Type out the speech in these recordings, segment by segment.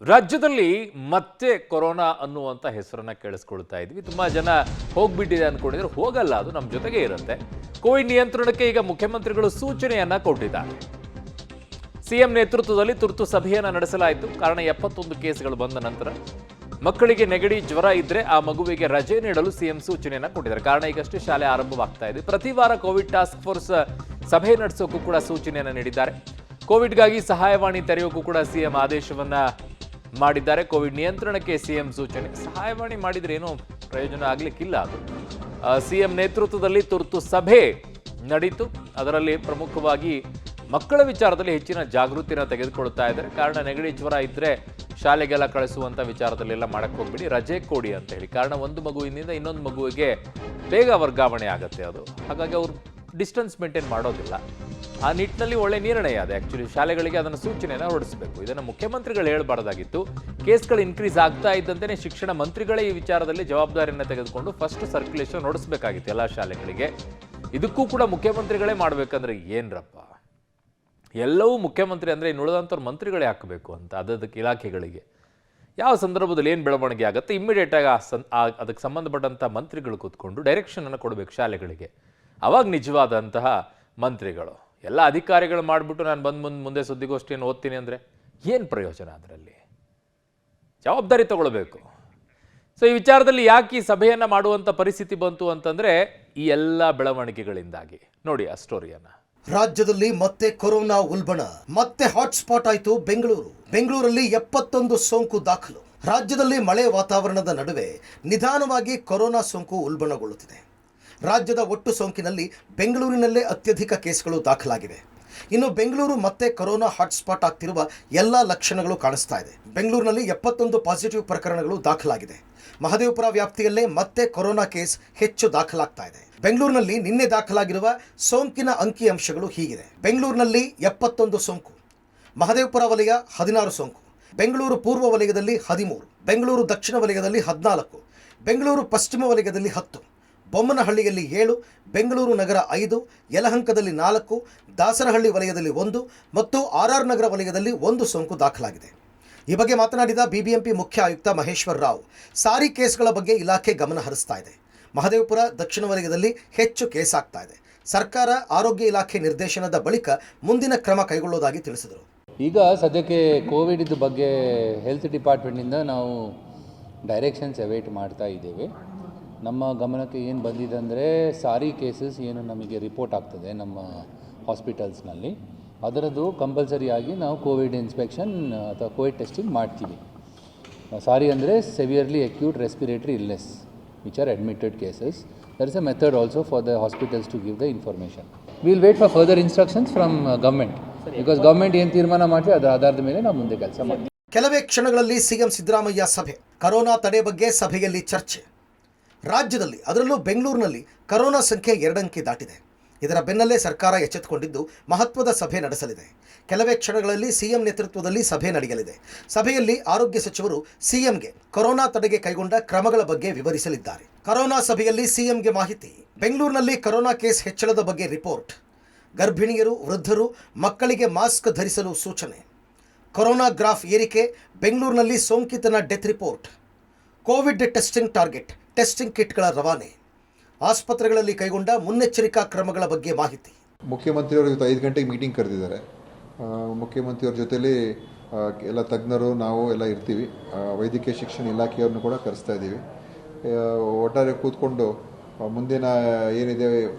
ರಾಜ್ಯದಲ್ಲಿ ಮತ್ತೆ ಕೊರೋನಾ ಅನ್ನುವಂಥ ಹೆಸರನ್ನ ಕೇಳಿಸ್ಕೊಳ್ತಾ ಇದ್ವಿ. ತುಂಬಾ ಜನ ಹೋಗ್ಬಿಟ್ಟಿದೆ ಅನ್ಕೊಂಡಿದ್ರೆ ಹೋಗಲ್ಲ, ಅದು ನಮ್ಮ ಜೊತೆಗೆ ಇರುತ್ತೆ. ಕೋವಿಡ್ ನಿಯಂತ್ರಣಕ್ಕೆ ಈಗ ಮುಖ್ಯಮಂತ್ರಿಗಳು ಸೂಚನೆಯನ್ನ ಕೊಟ್ಟಿದ್ದಾರೆ. ಸಿಎಂ ನೇತೃತ್ವದಲ್ಲಿ ತುರ್ತು ಸಭೆಯನ್ನ ನಡೆಸಲಾಯಿತು. ಕಾರಣ 71 ಕೇಸ್ಗಳು ಬಂದ ನಂತರ ಮಕ್ಕಳಿಗೆ ನೆಗಡಿ ಜ್ವರ ಇದ್ರೆ ಆ ಮಗುವಿಗೆ ರಜೆ ನೀಡಲು ಸಿಎಂ ಸೂಚನೆಯನ್ನ ಕೊಟ್ಟಿದ್ದಾರೆ. ಕಾರಣ ಈಗಷ್ಟೇ ಶಾಲೆ ಆರಂಭವಾಗ್ತಾ ಇದೆ. ಪ್ರತಿ ವಾರ ಕೋವಿಡ್ ಟಾಸ್ಕ್ ಫೋರ್ಸ್ ಸಭೆ ನಡೆಸೋಕ್ಕೂ ಕೂಡ ಸೂಚನೆಯನ್ನ ನೀಡಿದ್ದಾರೆ. ಕೋವಿಡ್ಗಾಗಿ ಸಹಾಯವಾಣಿ ತೆರೆಯೋಕ್ಕೂ ಕೂಡ ಸಿಎಂ ಆದೇಶವನ್ನ ಮಾಡಿದ್ದಾರೆ. ಕೋವಿಡ್ ನಿಯಂತ್ರಣಕ್ಕೆ ಸಿಎಂ ಸೂಚನೆ. ಸಹಾಯವಾಣಿ ಮಾಡಿದ್ರೆ ಏನೋ ಪ್ರಯೋಜನ ಆಗ್ಲಿಕ್ಕಿಲ್ಲ. ಅದು ಸಿಎಂ ನೇತೃತ್ವದಲ್ಲಿ ತುರ್ತು ಸಭೆ ನಡೀತು. ಅದರಲ್ಲಿ ಪ್ರಮುಖವಾಗಿ ಮಕ್ಕಳ ವಿಚಾರದಲ್ಲಿ ಹೆಚ್ಚಿನ ಜಾಗೃತಿನ ತೆಗೆದುಕೊಳ್ತಾ ಇದ್ದಾರೆ. ಕಾರಣ ನೆಗಡಿ ಜ್ವರ ಇದ್ರೆ ಶಾಲೆಗೆಲ್ಲ ಕಳಿಸುವಂತ ವಿಚಾರದಲ್ಲೆಲ್ಲ ಮಾಡಕ್ ಹೋಗ್ಬಿಡಿ, ರಜೆ ಕೊಡಿ ಅಂತ ಹೇಳಿ. ಕಾರಣ ಒಂದು ಮಗುವಿನಿಂದ ಇನ್ನೊಂದು ಮಗುವಿಗೆ ಬೇಗ ವರ್ಗಾವಣೆ ಆಗುತ್ತೆ. ಅದು ಹಾಗಾಗಿ ಅವ್ರು ಡಿಸ್ಟೆನ್ಸ್ ಮೇಂಟೈನ್ ಮಾಡೋದಿಲ್ಲ. ಆ ನಿಟ್ಟಿನಲ್ಲಿ ಒಳ್ಳೆ ನಿರ್ಣಯ ಇದೆ. ಆಕ್ಚುಲಿ ಶಾಲೆಗಳಿಗೆ ಅದನ್ನು ಸೂಚನೆಯನ್ನು ಹೊರಡಿಸಬೇಕು. ಇದನ್ನು ಮುಖ್ಯಮಂತ್ರಿಗಳು ಹೇಳಬಾರ್ದಾಗಿತ್ತು. ಕೇಸ್ಗಳು ಇನ್ಕ್ರೀಸ್ ಆಗ್ತಾ ಇದ್ದಂತೆ ಶಿಕ್ಷಣ ಮಂತ್ರಿಗಳೇ ಈ ವಿಚಾರದಲ್ಲಿ ಜವಾಬ್ದಾರಿಯನ್ನು ತೆಗೆದುಕೊಂಡು ಫಸ್ಟ್ ಸರ್ಕ್ಯುಲೇಷನ್ ಹೊರಡಿಸಬೇಕಾಗಿತ್ತು ಎಲ್ಲ ಶಾಲೆಗಳಿಗೆ. ಇದಕ್ಕೂ ಕೂಡ ಮುಖ್ಯಮಂತ್ರಿಗಳೇ ಮಾಡಬೇಕಂದ್ರೆ ಏನ್ರಪ್ಪ, ಎಲ್ಲವೂ ಮುಖ್ಯಮಂತ್ರಿ ಅಂದರೆ ಇನ್ನುಳಿದಂಥವ್ರು ಮಂತ್ರಿಗಳೇ ಹಾಕಬೇಕು ಅಂತ ಅದಕ್ಕೆ ಇಲಾಖೆಗಳಿಗೆ. ಯಾವ ಸಂದರ್ಭದಲ್ಲಿ ಏನು ಬೆಳವಣಿಗೆ ಆಗುತ್ತೆ ಇಮ್ಮಿಡಿಯೇಟಾಗಿ ಅದಕ್ಕೆ ಸಂಬಂಧಪಟ್ಟಂಥ ಮಂತ್ರಿಗಳು ಕೂತ್ಕೊಂಡು ಡೈರೆಕ್ಷನನ್ನು ಕೊಡಬೇಕು ಶಾಲೆಗಳಿಗೆ. ಅವಾಗ ನಿಜವಾದಂತಹ ಮಂತ್ರಿಗಳು. ಎಲ್ಲ ಅಧಿಕಾರಿಗಳು ಮಾಡಿಬಿಟ್ಟು ನಾನು ಮುಂದೆ ಸುದ್ದಿಗೋಷ್ಠಿಯನ್ನು ಓದ್ತೀನಿ ಅಂದರೆ ಏನು ಪ್ರಯೋಜನ? ಅದರಲ್ಲಿ ಜವಾಬ್ದಾರಿ ತಗೊಳ್ಬೇಕು. ಸೊ ಈ ವಿಚಾರದಲ್ಲಿ ಯಾಕೆ ಈ ಸಭೆಯನ್ನು ಮಾಡುವಂಥ ಪರಿಸ್ಥಿತಿ ಬಂತು ಅಂತಂದರೆ ಈ ಎಲ್ಲ ಬೆಳವಣಿಗೆಗಳಿಂದಾಗಿ. ನೋಡಿ ಆ ಸ್ಟೋರಿಯನ್ನು. ರಾಜ್ಯದಲ್ಲಿ ಮತ್ತೆ ಕೊರೋನಾ ಉಲ್ಬಣ, ಮತ್ತೆ ಹಾಟ್ಸ್ಪಾಟ್ ಆಯಿತು ಬೆಂಗಳೂರು. ಬೆಂಗಳೂರಲ್ಲಿ 71 ಸೋಂಕು ದಾಖಲು. ರಾಜ್ಯದಲ್ಲಿ ಮಳೆ ವಾತಾವರಣದ ನಡುವೆ ನಿಧಾನವಾಗಿ ಕೊರೋನಾ ಸೋಂಕು ಉಲ್ಬಣಗೊಳ್ಳುತ್ತಿದೆ. ರಾಜ್ಯದ ಒಟ್ಟು ಸೋಂಕಿನಲ್ಲಿ ಬೆಂಗಳೂರಿನಲ್ಲೇ ಅತ್ಯಧಿಕ ಕೇಸ್ಗಳು ದಾಖಲಾಗಿವೆ. ಇನ್ನು ಬೆಂಗಳೂರು ಮತ್ತೆ ಕೊರೋನಾ ಹಾಟ್ಸ್ಪಾಟ್ ಆಗ್ತಿರುವ ಎಲ್ಲ ಲಕ್ಷಣಗಳು ಕಾಣಿಸ್ತಾ ಇದೆ. ಬೆಂಗಳೂರಿನಲ್ಲಿ 71 ಪಾಸಿಟಿವ್ ಪ್ರಕರಣಗಳು ದಾಖಲಾಗಿದೆ. ಮಹದೇವಪುರ ವ್ಯಾಪ್ತಿಯಲ್ಲೇ ಮತ್ತೆ ಕೊರೋನಾ ಕೇಸ್ ಹೆಚ್ಚು ದಾಖಲಾಗ್ತಾ ಇದೆ. ಬೆಂಗಳೂರಿನಲ್ಲಿ ನಿನ್ನೆ ದಾಖಲಾಗಿರುವ ಸೋಂಕಿನ ಅಂಕಿಅಂಶಗಳು ಹೀಗಿದೆ. ಬೆಂಗಳೂರಿನಲ್ಲಿ 71 ಸೋಂಕು, ಮಹದೇವಪುರ ವಲಯ 16 ಸೋಂಕು, ಬೆಂಗಳೂರು ಪೂರ್ವ ವಲಯದಲ್ಲಿ 13, ಬೆಂಗಳೂರು ದಕ್ಷಿಣ ವಲಯದಲ್ಲಿ 14, ಬೆಂಗಳೂರು ಪಶ್ಚಿಮ ವಲಯದಲ್ಲಿ 10, ಬೊಮ್ಮನಹಳ್ಳಿಯಲ್ಲಿ 7, ಬೆಂಗಳೂರು ನಗರ 5, ಯಲಹಂಕದಲ್ಲಿ 4, ದಾಸರಹಳ್ಳಿ ವಲಯದಲ್ಲಿ 1 ಮತ್ತು ಆರ್ಆರ್ ನಗರ ವಲಯದಲ್ಲಿ 1 ಸೋಂಕು ದಾಖಲಾಗಿದೆ. ಈ ಬಗ್ಗೆ ಮಾತನಾಡಿದ ಬಿಬಿಎಂಪಿ ಮುಖ್ಯ ಆಯುಕ್ತ ಮಹೇಶ್ವರ್ ರಾವ್, ಸಾರಿ ಕೇಸ್ಗಳ ಬಗ್ಗೆ ಇಲಾಖೆ ಗಮನ ಹರಿಸ್ತಾ ಇದೆ. ಮಹದೇವಪುರ ದಕ್ಷಿಣ ವಲಯದಲ್ಲಿ ಹೆಚ್ಚು ಕೇಸ್ ಆಗ್ತಾ ಇದೆ. ಸರ್ಕಾರ ಆರೋಗ್ಯ ಇಲಾಖೆ ನಿರ್ದೇಶನದ ಬಳಿಕ ಮುಂದಿನ ಕ್ರಮ ಕೈಗೊಳ್ಳುವುದಾಗಿ ತಿಳಿಸಿದರು. ಈಗ ಸದ್ಯಕ್ಕೆ ಕೋವಿಡ್ ಬಗ್ಗೆ ಹೆಲ್ತ್ ಡಿಪಾರ್ಟ್ಮೆಂಟಿಂದ ನಾವು ಡೈರೆಕ್ಷನ್ಸ್ ಅವೈಟ್ ಮಾಡ್ತಾ ಇದ್ದೇವೆ. ನಮ್ಮ ಗಮನಕ್ಕೆ ಏನು ಬಂದಿದೆ ಅಂದರೆ ಸಾರಿ ಕೇಸಸ್ ಏನು ನಮಗೆ ರಿಪೋರ್ಟ್ ಆಗ್ತದೆ ನಮ್ಮ ಹಾಸ್ಪಿಟಲ್ಸ್ನಲ್ಲಿ, ಅದರದ್ದು ಕಂಪಲ್ಸರಿಯಾಗಿ ನಾವು ಕೋವಿಡ್ ಇನ್ಸ್ಪೆಕ್ಷನ್ ಅಥವಾ ಕೋವಿಡ್ ಟೆಸ್ಟಿಂಗ್ ಮಾಡ್ತೀವಿ. ಸಾರಿ ಅಂದರೆ severely acute respiratory illness which are admitted cases. There is a method also for the hospitals to give the information. We will wait for further instructions from government because government ಏನು ತೀರ್ಮಾನ ಮಾಡ್ತೀವಿ ಅದರ ಆಧಾರದ ಮೇಲೆ ನಾವು ಮುಂದೆ ಕೆಲಸ ಮಾಡ್ತೀವಿ. ಕೆಲವೇ ಕ್ಷಣಗಳಲ್ಲಿ ಸಿಎಂ ಸಿದ್ದರಾಮಯ್ಯ ಸಭೆ. ಕರೋನಾ ತಡೆ ಬಗ್ಗೆ ಸಭೆಯಲ್ಲಿ ಚರ್ಚೆ. ರಾಜ್ಯದಲ್ಲಿ ಅದರಲ್ಲೂ ಬೆಂಗಳೂರಿನಲ್ಲಿ ಕರೋನಾ ಸಂಖ್ಯೆ 2 ಅಂಕಿ ದಾಟಿದೆ. ಇದರ ಬೆನ್ನಲ್ಲೇ ಸರ್ಕಾರ ಎಚ್ಚೆತ್ತುಕೊಂಡಿದ್ದು ಮಹತ್ವದ ಸಭೆ ನಡೆಸಲಿದೆ. ಕೆಲವೇ ಕ್ಷಣಗಳಲ್ಲಿ ಸಿಎಂ ನೇತೃತ್ವದಲ್ಲಿ ಸಭೆ ನಡೆಯಲಿದೆ. ಸಭೆಯಲ್ಲಿ ಆರೋಗ್ಯ ಸಚಿವರು ಸಿಎಂಗೆ ಕೊರೋನಾ ತಡೆಗೆ ಕೈಗೊಂಡ ಕ್ರಮಗಳ ಬಗ್ಗೆ ವಿವರಿಸಲಿದ್ದಾರೆ. ಕೊರೋನಾ ಸಭೆಯಲ್ಲಿ ಸಿಎಂಗೆ ಮಾಹಿತಿ. ಬೆಂಗಳೂರಿನಲ್ಲಿ ಕೊರೋನಾ ಕೇಸ್ ಹೆಚ್ಚಳದ ಬಗ್ಗೆ ರಿಪೋರ್ಟ್. ಗರ್ಭಿಣಿಯರು, ವೃದ್ಧರು, ಮಕ್ಕಳಿಗೆ ಮಾಸ್ಕ್ ಧರಿಸಲು ಸೂಚನೆ. ಕೊರೋನಾ ಗ್ರಾಫ್ ಏರಿಕೆ. ಬೆಂಗಳೂರಿನಲ್ಲಿ ಸೋಂಕಿತನ death report. Covid testing target. Testing ಕಿಟ್ಗಳ ರವಾನೆ. ಆಸ್ಪತ್ರೆಗಳಲ್ಲಿ ಕೈಗೊಂಡ ಮುನ್ನೆಚ್ಚರಿಕಾ ಕ್ರಮಗಳ ಬಗ್ಗೆ ಮಾಹಿತಿ. ಮುಖ್ಯಮಂತ್ರಿಯವರು ಇವತ್ತು 5 ಗಂಟೆಗೆ ಮೀಟಿಂಗ್ ಕರೆದಿದ್ದಾರೆ. ಮುಖ್ಯಮಂತ್ರಿಯವ್ರ ಜೊತೆಲಿ ಎಲ್ಲ ತಜ್ಞರು ನಾವು ಎಲ್ಲ ಇರ್ತೀವಿ. ವೈದ್ಯಕೀಯ ಶಿಕ್ಷಣ ಇಲಾಖೆಯವ್ರನ್ನು ಕೂಡ ಕರೆಸ್ತಾ ಇದ್ದೀವಿ. ಒಟ್ಟಾರೆ ಕೂತ್ಕೊಂಡು ಮುಂದಿನ ಏನಿದೆ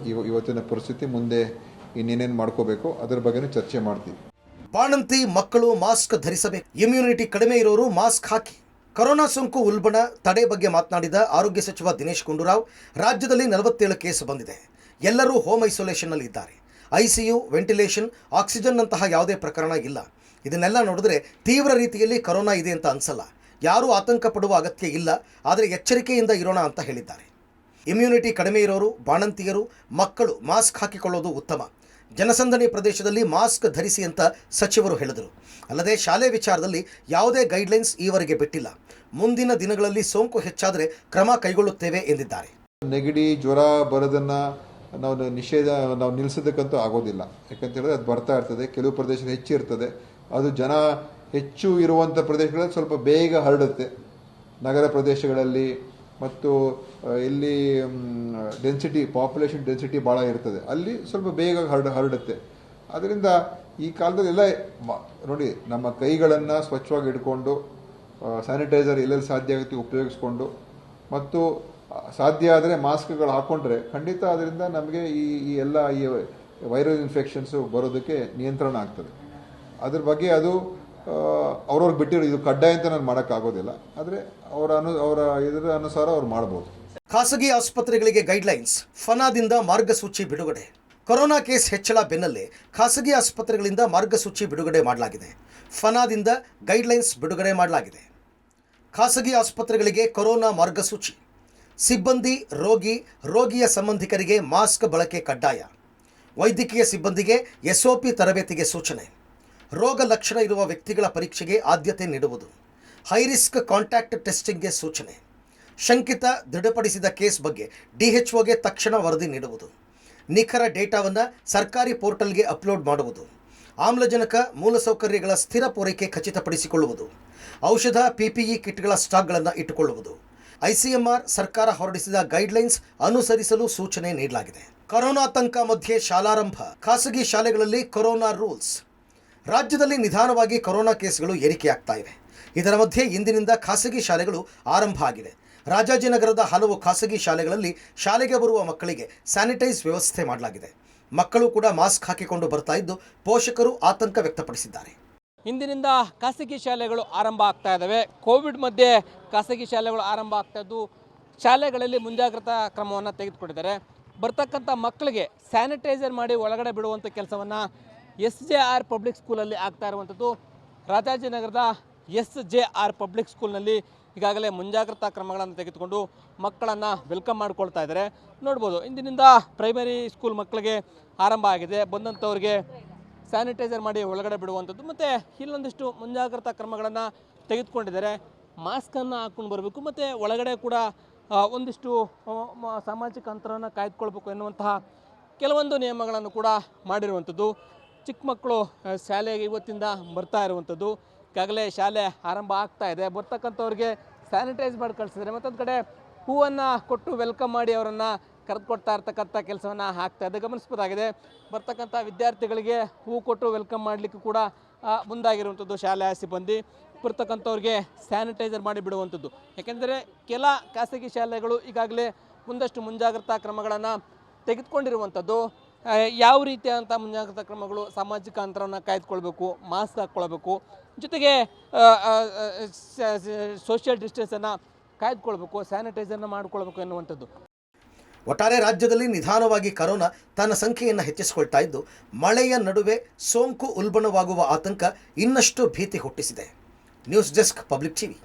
ಇವತ್ತಿನ ಪರಿಸ್ಥಿತಿ, ಮುಂದೆ ಇನ್ನೇನೇನು ಮಾಡ್ಕೋಬೇಕು ಅದರ ಬಗ್ಗೆನೂ ಚರ್ಚೆ ಮಾಡ್ತೀವಿ. ಬಾಣಂತಿ ಮಕ್ಕಳು ಮಾಸ್ಕ್ ಧರಿಸಬೇಕು. ಇಮ್ಯುನಿಟಿ ಕಡಿಮೆ ಇರೋರು ಮಾಸ್ಕ್ ಹಾಕಿ. ಕೊರೋನಾ ಸೋಂಕು ಉಲ್ಬಣ ತಡೆ ಬಗ್ಗೆ ಮಾತನಾಡಿದ ಆರೋಗ್ಯ ಸಚಿವ ದಿನೇಶ್ ಗುಂಡೂರಾವ್, ರಾಜ್ಯದಲ್ಲಿ 47 ಕೇಸ್ ಬಂದಿದೆ. ಎಲ್ಲರೂ ಹೋಮ್ ಐಸೋಲೇಷನ್ನಲ್ಲಿ ಇದ್ದಾರೆ. ಐಸಿಯು, ವೆಂಟಿಲೇಷನ್, ಆಕ್ಸಿಜನ್ನಂತಹ ಯಾವುದೇ ಪ್ರಕರಣ ಇಲ್ಲ. ಇದನ್ನೆಲ್ಲ ನೋಡಿದ್ರೆ ತೀವ್ರ ರೀತಿಯಲ್ಲಿ ಕೊರೋನಾ ಇದೆ ಅಂತ ಅನ್ಸಲ್ಲ. ಯಾರೂ ಆತಂಕ ಪಡುವ ಅಗತ್ಯ ಇಲ್ಲ, ಆದರೆ ಎಚ್ಚರಿಕೆಯಿಂದ ಇರೋಣ ಅಂತ ಹೇಳಿದ್ದಾರೆ. ಇಮ್ಯುನಿಟಿ ಕಡಿಮೆ ಇರೋರು, ಬಾಣಂತಿಯರು, ಮಕ್ಕಳು ಮಾಸ್ಕ್ ಹಾಕಿಕೊಳ್ಳೋದು ಉತ್ತಮ. ಜನಸಂದಣಿ ಪ್ರದೇಶದಲ್ಲಿ ಮಾಸ್ಕ್ ಧರಿಸಿ ಅಂತ ಸಚಿವರು ಹೇಳಿದರು. ಅಲ್ಲದೆ ಶಾಲೆ ವಿಚಾರದಲ್ಲಿ ಯಾವುದೇ ಗೈಡ್ಲೈನ್ಸ್ ಈವರೆಗೆ ಬಿಟ್ಟಿಲ್ಲ. ಮುಂದಿನ ದಿನಗಳಲ್ಲಿ ಸೋಂಕು ಹೆಚ್ಚಾದರೆ ಕ್ರಮ ಕೈಗೊಳ್ಳುತ್ತೇವೆ ಎಂದಿದ್ದಾರೆ. ನೆಗಡಿ ಜ್ವರ ಬರೋದನ್ನು ನಾವು ನಿಲ್ಲಿಸೋದಕ್ಕಂತೂ ಆಗೋದಿಲ್ಲ. ಯಾಕಂತ ಹೇಳಿದ್ರೆ ಅದು ಬರ್ತಾ ಇರ್ತದೆ. ಕೆಲವು ಪ್ರದೇಶದಲ್ಲಿ ಹೆಚ್ಚಿರ್ತದೆ. ಅದು ಜನ ಹೆಚ್ಚು ಇರುವಂಥ ಪ್ರದೇಶಗಳಲ್ಲಿ ಸ್ವಲ್ಪ ಬೇಗ ಹರಡುತ್ತೆ. ನಗರ ಪ್ರದೇಶಗಳಲ್ಲಿ ಮತ್ತು ಇಲ್ಲಿ ಪಾಪ್ಯುಲೇಷನ್ ಡೆನ್ಸಿಟಿ ಭಾಳ ಇರ್ತದೆ, ಅಲ್ಲಿ ಸ್ವಲ್ಪ ಬೇಗ ಹರಡುತ್ತೆ. ಅದರಿಂದ ಈ ಕಾಲದಲ್ಲಿ ಎಲ್ಲ ನೋಡಿ, ನಮ್ಮ ಕೈಗಳನ್ನು ಸ್ವಚ್ಛವಾಗಿ ಇಟ್ಕೊಂಡು ಸ್ಯಾನಿಟೈಸರ್ ಎಲ್ಲೆಲ್ಲಿ ಸಾಧ್ಯ ಆಗುತ್ತೆ ಉಪಯೋಗಿಸ್ಕೊಂಡು ಮತ್ತು ಸಾಧ್ಯ ಆದರೆ ಮಾಸ್ಕ್ಗಳು ಹಾಕ್ಕೊಂಡ್ರೆ ಖಂಡಿತ ಅದರಿಂದ ನಮಗೆ ಈ ಎಲ್ಲ ಈ ವೈರಲ್ ಇನ್ಫೆಕ್ಷನ್ಸು ಬರೋದಕ್ಕೆ ನಿಯಂತ್ರಣ ಆಗ್ತದೆ. ಅದ್ರ ಬಗ್ಗೆ ಅದು ಅವ್ರವ್ರಿಗೆ ಬಿಟ್ಟಿರೋ, ಇದು ಕಡ್ಡಾಯ ಅಂತ ನಾನು ಮಾಡೋಕ್ಕಾಗೋದಿಲ್ಲ, ಆದರೆ ಅವರ ಇದರ ಅನುಸಾರ ಅವ್ರು ಮಾಡ್ಬೋದು. ಖಾಸಗಿ ಆಸ್ಪತ್ರೆಗಳಿಗೆ ಗೈಡ್ಲೈನ್ಸ್, ಫನಾದಿಂದ ಮಾರ್ಗಸೂಚಿ ಬಿಡುಗಡೆ. ಕೊರೋನಾ ಕೇಸ್ ಹೆಚ್ಚಳ ಬೆನ್ನಲ್ಲೇ ಖಾಸಗಿ ಆಸ್ಪತ್ರೆಗಳಿಂದ ಮಾರ್ಗಸೂಚಿ ಬಿಡುಗಡೆ ಮಾಡಲಾಗಿದೆ. ಫನಾದಿಂದ ಗೈಡ್ಲೈನ್ಸ್ ಬಿಡುಗಡೆ ಮಾಡಲಾಗಿದೆ. ಖಾಸಗಿ ಆಸ್ಪತ್ರೆಗಳಿಗೆ ಕೊರೋನಾ ಮಾರ್ಗಸೂಚಿ. ಸಿಬ್ಬಂದಿ, ರೋಗಿಯ ಸಂಬಂಧಿಕರಿಗೆ ಮಾಸ್ಕ್ ಬಳಕೆ ಕಡ್ಡಾಯ. ವೈದ್ಯಕೀಯ ಸಿಬ್ಬಂದಿಗೆ ಎಸ್ಒಪಿ ತರಬೇತಿಗೆ ಸೂಚನೆ. ರೋಗ ಲಕ್ಷಣ ಇರುವ ವ್ಯಕ್ತಿಗಳ ಪರೀಕ್ಷೆಗೆ ಆದ್ಯತೆ ನೀಡುವುದು. ಹೈರಿಸ್ಕ್ ಕಾಂಟ್ಯಾಕ್ಟ್ ಟೆಸ್ಟಿಂಗ್ಗೆ ಸೂಚನೆ. ಶಂಕಿತ ದೃಢಪಡಿಸಿದ ಕೇಸ್ ಬಗ್ಗೆ ಡಿಎಚ್ಒಗೆ ತಕ್ಷಣ ವರದಿ ನೀಡುವುದು. ನಿಖರ ಡೇಟಾವನ್ನು ಸರ್ಕಾರಿ ಪೋರ್ಟಲ್ಗೆ ಅಪ್ಲೋಡ್ ಮಾಡುವುದು. ಆಮ್ಲಜನಕ ಮೂಲಸೌಕರ್ಯಗಳ ಸ್ಥಿರ ಪೂರೈಕೆ ಖಚಿತಪಡಿಸಿಕೊಳ್ಳುವುದು. ಔಷಧ, ಪಿಪಿಇ ಕಿಟ್ಗಳ ಸ್ಟಾಕ್ಗಳನ್ನು ಇಟ್ಟುಕೊಳ್ಳುವುದು. ಐಸಿಎಂಆರ್ ಸರ್ಕಾರ ಹೊರಡಿಸಿದ ಗೈಡ್ಲೈನ್ಸ್ ಅನುಸರಿಸಲು ಸೂಚನೆ ನೀಡಲಾಗಿದೆ. ಕೊರೋನಾ ಆತಂಕ ಮಧ್ಯೆ ಶಾಲಾರಂಭ. ಖಾಸಗಿ ಶಾಲೆಗಳಲ್ಲಿ ಕೊರೋನಾ ರೂಲ್ಸ್. ರಾಜ್ಯದಲ್ಲಿ ನಿಧಾನವಾಗಿ ಕೊರೋನಾ ಕೇಸ್ಗಳು ಏರಿಕೆಯಾಗ್ತಾ ಇವೆ. ಇದರ ಮಧ್ಯೆ ಇಂದಿನಿಂದ ಖಾಸಗಿ ಶಾಲೆಗಳು ಆರಂಭ ಆಗಿವೆ. ರಾಜಾಜಿನಗರದ ಹಲವು ಖಾಸಗಿ ಶಾಲೆಗಳಲ್ಲಿ ಶಾಲೆಗೆ ಬರುವ ಮಕ್ಕಳಿಗೆ ಸ್ಯಾನಿಟೈಸ್ ವ್ಯವಸ್ಥೆ ಮಾಡಲಾಗಿದೆ. ಮಕ್ಕಳು ಕೂಡ ಮಾಸ್ಕ್ ಹಾಕಿಕೊಂಡು ಬರ್ತಾ ಇದ್ದು ಪೋಷಕರು ಆತಂಕ ವ್ಯಕ್ತಪಡಿಸಿದ್ದಾರೆ. ಇಂದಿನಿಂದ ಖಾಸಗಿ ಶಾಲೆಗಳು ಆರಂಭ ಆಗ್ತಾ ಇದ್ದಾವೆ. ಕೋವಿಡ್ ಮಧ್ಯೆ ಖಾಸಗಿ ಶಾಲೆಗಳು ಆರಂಭ ಆಗ್ತಾ ಇದ್ದು ಶಾಲೆಗಳಲ್ಲಿ ಮುಂಜಾಗ್ರತಾ ಕ್ರಮವನ್ನು ತೆಗೆದುಕೊಂಡಿದ್ದಾರೆ. ಬರ್ತಕ್ಕಂಥ ಮಕ್ಕಳಿಗೆ ಸ್ಯಾನಿಟೈಸರ್ ಮಾಡಿ ಒಳಗಡೆ ಬಿಡುವಂಥ ಕೆಲಸವನ್ನು SJR ಪಬ್ಲಿಕ್ ಸ್ಕೂಲಲ್ಲಿ ಆಗ್ತಾ ಇರುವಂಥದ್ದು. ರಾಜಾಜಿನಗರದ SJR ಪಬ್ಲಿಕ್ ಸ್ಕೂಲ್ನಲ್ಲಿ ಈಗಾಗಲೇ ಮುಂಜಾಗ್ರತಾ ಕ್ರಮಗಳನ್ನು ತೆಗೆದುಕೊಂಡು ಮಕ್ಕಳನ್ನು ವೆಲ್ಕಮ್ ಮಾಡ್ಕೊಳ್ತಾ ಇದ್ದಾರೆ. ನೋಡ್ಬೋದು, ಇಂದಿನಿಂದ ಪ್ರೈಮರಿ ಸ್ಕೂಲ್ ಮಕ್ಕಳಿಗೆ ಆರಂಭ ಆಗಿದೆ. ಬಂದಂಥವ್ರಿಗೆ ಸ್ಯಾನಿಟೈಸರ್ ಮಾಡಿ ಒಳಗಡೆ ಬಿಡುವಂಥದ್ದು ಮತ್ತು ಇಲ್ಲೊಂದಿಷ್ಟು ಮುಂಜಾಗ್ರತಾ ಕ್ರಮಗಳನ್ನು ತೆಗೆದುಕೊಂಡಿದ್ದಾರೆ. ಮಾಸ್ಕನ್ನು ಹಾಕ್ಕೊಂಡು ಬರಬೇಕು ಮತ್ತು ಒಳಗಡೆ ಕೂಡ ಒಂದಿಷ್ಟು ಸಾಮಾಜಿಕ ಅಂತರವನ್ನು ಕಾಯ್ದುಕೊಳ್ಬೇಕು ಎನ್ನುವಂತಹ ಕೆಲವೊಂದು ನಿಯಮಗಳನ್ನು ಕೂಡ ಮಾಡಿರುವಂಥದ್ದು. ಚಿಕ್ಕ ಮಕ್ಕಳು ಶಾಲೆಗೆ ಇವತ್ತಿಂದ ಬರ್ತಾ ಇರುವಂಥದ್ದು. ಈಗಾಗಲೇ ಶಾಲೆ ಆರಂಭ ಆಗ್ತಾ ಇದೆ. ಬರ್ತಕ್ಕಂಥವ್ರಿಗೆ ಸ್ಯಾನಿಟೈಸ್ ಮಾಡಿ ಕಳಿಸಿದ್ದಾರೆ. ಮತ್ತೊಂದು ಕಡೆ ಹೂವನ್ನು ಕೊಟ್ಟು ವೆಲ್ಕಮ್ ಮಾಡಿ ಅವರನ್ನು ಕರೆದುಕೊಡ್ತಾ ಇರ್ತಕ್ಕಂಥ ಕೆಲಸವನ್ನು ಆಗ್ತಾ ಇದೆ, ಗಮನಿಸಬಹುದಾಗಿದೆ. ಬರ್ತಕ್ಕಂಥ ವಿದ್ಯಾರ್ಥಿಗಳಿಗೆ ಹೂ ಕೊಟ್ಟು ವೆಲ್ಕಮ್ ಮಾಡಲಿಕ್ಕೂ ಕೂಡ ಮುಂದಾಗಿರುವಂಥದ್ದು ಶಾಲೆಯ ಸಿಬ್ಬಂದಿ. ಬರ್ತಕ್ಕಂಥವ್ರಿಗೆ ಸ್ಯಾನಿಟೈಸರ್ ಮಾಡಿ ಬಿಡುವಂಥದ್ದು. ಯಾಕೆಂದರೆ ಕೆಲ ಖಾಸಗಿ ಶಾಲೆಗಳು ಈಗಾಗಲೇ ಒಂದಷ್ಟು ಮುಂಜಾಗ್ರತಾ ಕ್ರಮಗಳನ್ನು ತೆಗೆದುಕೊಂಡಿರುವಂಥದ್ದು. ಯಾವ ರೀತಿಯಾದಂಥ ಮುಂಜಾಗ್ರತಾ ಕ್ರಮಗಳು? ಸಾಮಾಜಿಕ ಅಂತರವನ್ನು ಕಾಯ್ದುಕೊಳ್ಬೇಕು, ಮಾಸ್ಕ್ ಹಾಕ್ಕೊಳ್ಬೇಕು, ಜೊತೆಗೆ ಸೋಷಿಯಲ್ ಡಿಸ್ಟೆನ್ಸನ್ನು ಕಾಯ್ದುಕೊಳ್ಬೇಕು, ಸ್ಯಾನಿಟೈಸರ್ನ ಮಾಡಿಕೊಳ್ಬೇಕು ಎನ್ನುವಂಥದ್ದು. ಒಟ್ಟಾರೆ ರಾಜ್ಯದಲ್ಲಿ ನಿಧಾನವಾಗಿ ಕೊರೋನಾ ತನ್ನ ಸಂಖ್ಯೆಯನ್ನು ಹೆಚ್ಚಿಸಿಕೊಳ್ತಾ ಇದ್ದು ಮಳೆಯ ನಡುವೆ ಸೋಂಕು ಉಲ್ಬಣವಾಗುವ ಆತಂಕ ಇನ್ನಷ್ಟು ಭೀತಿ ಹುಟ್ಟಿಸಿದೆ. News desk, Public TV.